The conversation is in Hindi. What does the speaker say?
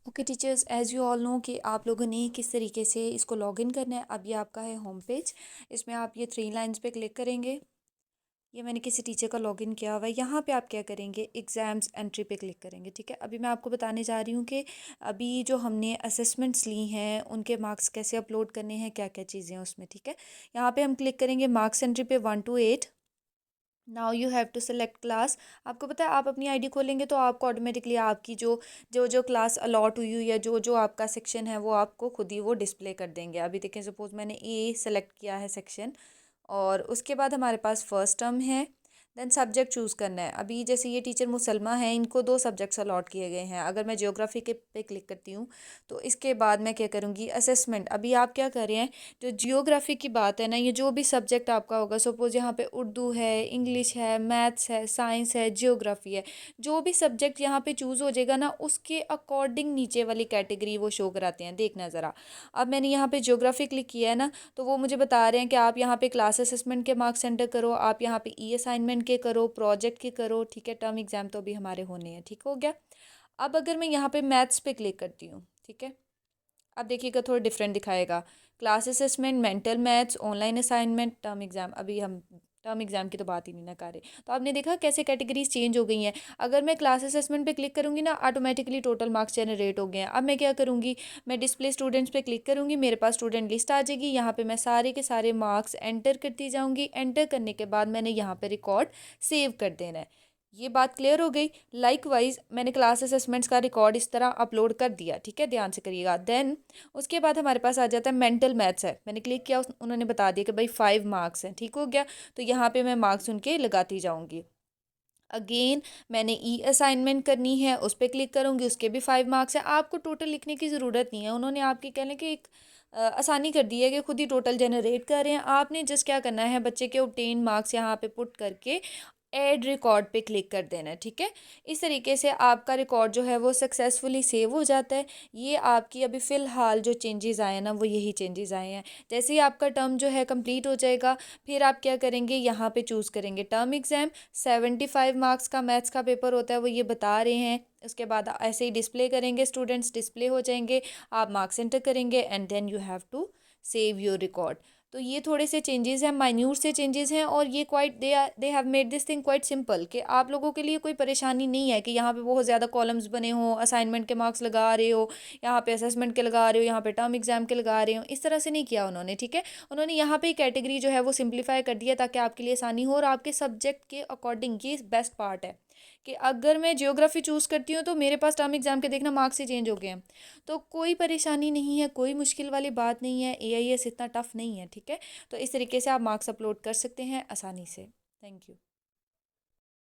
Okay teachers, as you all know कि आप लोगों ने किस तरीके से इसको लॉगिन करना है। अब ये आपका है होम पेज। इसमें आप ये 3 लाइंस पे क्लिक करेंगे। ये मैंने किसी टीचर का लॉगिन किया हुआ है। यहाँ पे आप क्या करेंगे, एग्ज़ाम्स एंट्री पे क्लिक करेंगे। ठीक है, अभी मैं आपको बताने जा रही हूँ कि अभी जो हमने असेसमेंट्स ली हैं उनके मार्क्स कैसे अपलोड करने हैं, क्या क्या चीज़ें हैं उसमें। ठीक है, यहाँ पे हम क्लिक करेंगे मार्क्स एंट्री पे 1 to 8। Now you have to select class. आपको पता है, आप अपनी आईडी खोलेंगे तो आपको ऑटोमेटिकली आपकी जो जो जो क्लास अलॉट हुई हुई है, जो जो आपका सेक्शन है, वो आपको खुद ही वो डिस्प्ले कर देंगे। अभी देखें, सपोज मैंने ए सेलेक्ट किया है सेक्शन, और उसके बाद हमारे पास फर्स्ट टर्म है। देन सब्जेक्ट चूज़ करना है। अभी जैसे ये टीचर मुसलमा है, इनको 2 सब्जेक्ट्स अलॉट किए गए हैं। अगर मैं ज्योग्राफी के पे क्लिक करती हूँ तो इसके बाद मैं क्या करूँगी, असेसमेंट। अभी आप क्या कर रहे हैं, जो जियोग्राफी की बात है ना, ये जो भी सब्जेक्ट आपका होगा, सपोज़ यहाँ पे उर्दू है, इंग्लिश है, मैथ्स है, साइंस है, जियोग्राफी है, जो भी सब्जेक्ट यहाँ पे चूज़ हो जाएगा ना, उसके अकॉर्डिंग नीचे वाली कैटेगरी वो शो कराते हैं। देखना ज़रा, अब मैंने यहाँ पे ज्योग्राफी क्लिक किया है ना, तो वो मुझे बता रहे हैं कि आप यहाँ पे क्लास असेसमेंट के मार्क्स एंटर करो, आप यहाँ पे ई असाइनमेंट के करो, प्रोजेक्ट के करो। ठीक है, टर्म एग्जाम तो अभी हमारे होने हैं। ठीक हो गया। अब अगर मैं यहाँ पे मैथ्स पे क्लिक करती हूँ, ठीक है, अब देखिएगा थोड़ा डिफरेंट दिखाएगा। Class assessment, mental maths, online assignment, term exam. अभी हम टर्म एग्जाम की तो बात ही नहीं ना कर रहे। तो आपने देखा कैसे कैटेगरीज चेंज हो गई हैं। अगर मैं क्लास असेसमेंट पे क्लिक करूंगी ना, ऑटोमेटिकली टोटल मार्क्स जनरेट हो गए हैं। अब मैं क्या करूंगी, मैं डिस्प्ले स्टूडेंट्स पे क्लिक करूंगी, मेरे पास स्टूडेंट लिस्ट आ जाएगी। यहाँ पे मैं सारे के सारे मार्क्स एंटर करती जाऊंगी। एंटर करने के बाद मैंने यहाँ पे रिकॉर्ड सेव कर देना है। ये बात क्लियर हो गई। लाइकवाइज मैंने क्लास असेसमेंट्स का रिकॉर्ड इस तरह अपलोड कर दिया। ठीक है, ध्यान से करिएगा। देन उसके बाद हमारे पास आ जाता है मेंटल मैथ्स है। मैंने क्लिक किया, उन्होंने बता दिया कि भाई 5 मार्क्स हैं। ठीक हो गया। तो यहाँ पे मैं मार्क्स उनके लगाती जाऊँगी। अगेन मैंने ई असाइनमेंट करनी है, उस पर क्लिक करूँगी, उसके भी 5 मार्क्स हैं। आपको टोटल लिखने की ज़रूरत नहीं है, उन्होंने आपकी कह लें कि एक आसानी कर दी है कि खुद ही टोटल जनरेट कर रहे हैं। आपने जस्ट क्या करना है, बच्चे के ऑब्टेन मार्क्स यहाँ पे पुट करके ऐड रिकॉर्ड पे क्लिक कर देना है। ठीक है, इस तरीके से आपका रिकॉर्ड जो है वो सक्सेसफुली सेव हो जाता है। ये आपकी अभी फ़िलहाल जो चेंजेस आए हैं ना, वो यही चेंजेस आए हैं। जैसे ही आपका टर्म जो है कंप्लीट हो जाएगा, फिर आप क्या करेंगे, यहाँ पे चूज़ करेंगे टर्म एग्ज़ाम। 75 मार्क्स का मैथ्स का पेपर होता है, वो ये बता रहे हैं। उसके बाद ऐसे ही डिस्प्ले करेंगे, स्टूडेंट्स डिस्प्ले हो जाएंगे, आप मार्क्स एंटर करेंगे, and then you have to save your record. तो ये थोड़े से चेंजेस हैं, माइन्यूट से चेंजेस हैं, और ये quite they have made this thing quite simple, कि आप लोगों के लिए कोई परेशानी नहीं है कि यहाँ पे बहुत ज़्यादा कॉलम्स बने हों, असाइनमेंट के मार्क्स लगा रहे हो, यहाँ पे असेसमेंट के लगा रहे हो, यहाँ पे टर्म एग्जाम के लगा रहे हो। इस तरह से नहीं किया उन्होंने। ठीक है, उन्होंने यहाँ पे कैटेगरी जो है वो सिंप्लीफाई कर दिया ताकि आपके लिए आसानी हो, और आपके सब्जेक्ट के अकॉर्डिंग। ये बेस्ट पार्ट है कि अगर मैं ज्योग्राफी चूज़ करती हूँ तो मेरे पास टर्म एग्जाम के देखना मार्क्स ही चेंज हो गए हैं। तो कोई परेशानी नहीं है, कोई मुश्किल वाली बात नहीं है, एआईएस इतना टफ नहीं है। ठीक है, तो इस तरीके से आप मार्क्स अपलोड कर सकते हैं आसानी से। Thank you.